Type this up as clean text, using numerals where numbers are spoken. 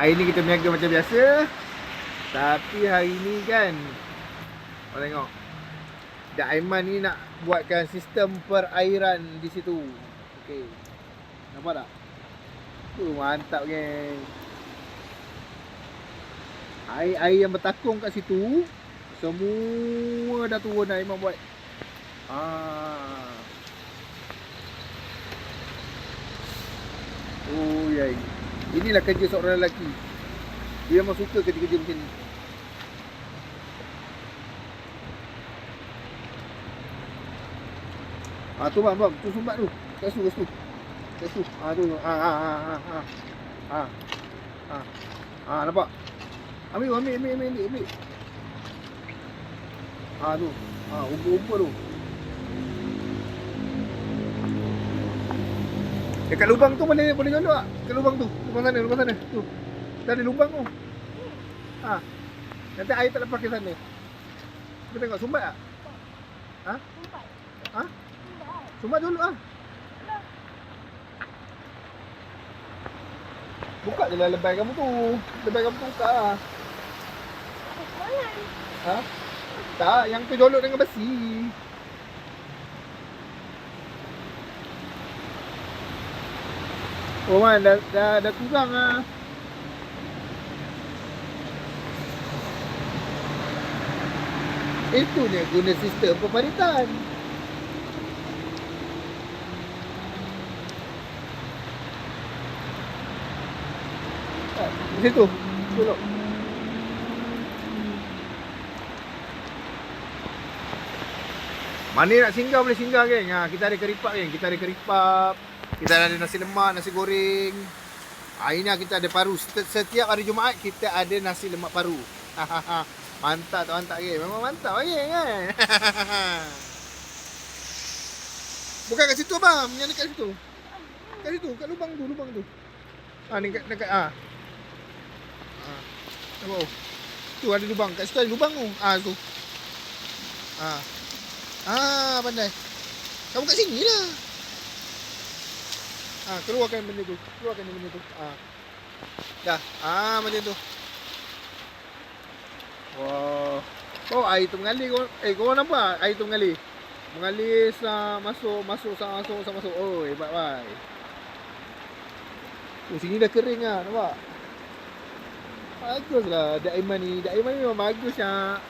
Hari ni kita berniaga macam biasa. Tapi hari ni kan, korang tengok, Dak Aiman ni nak buatkan sistem perairan di situ. Okey. Nampak tak? Tu mantap geng. Air yang bertakung kat situ semua dah turun dah Aiman buat. Oh yai. Inilah kerja seorang lelaki. Dia memang suka kerja-kerja macam ni. Tu bang, tu sumbat tu. Kat situ. Tu. Tu. Nampak? Ambil. Tu. Umpur tu. Dekat lubang tu boleh nyolok tak? Ke lubang tu. Lubang sana. Tu. Dah ada lubang tu. Nanti air tak lepas ke sana. Kita tengok sumbat tak? Sumbat dulu Buka je lah lebay kamu tu. Lebay kamu tu buka lah. Tak, yang tu jolok dengan besi. Oh man, dah kurang lah. Itu dia guna sistem pemaritan. Di situ. Tolok. Mana nak singgah boleh singgah geng. Kita ada keripap geng. Kita ada nasi lemak, nasi goreng. Hari ni kita ada paru. Setiap hari Jumaat kita ada nasi lemak paru. Mantap tak mantap geng. Memang mantap geng kan. Bukan kat situ abang. Yang dekat situ. Kat situ, kat lubang tu. Ni dekat nampak? Tu ada lubang. Kat situ ada lubang tu. Tu. Pandai. Kamu kat sini lah. Keluarkan benda tu. Dah. Macam tu. Wah. Oh, air tu mengalir. Korang nampak air tu mengalir? Mengalir masuk. Oh, hebat bai. Sini dah kering lah. Nampak? Bagus lah Dak Aiman ni. Dak Aiman ni memang bagus lah.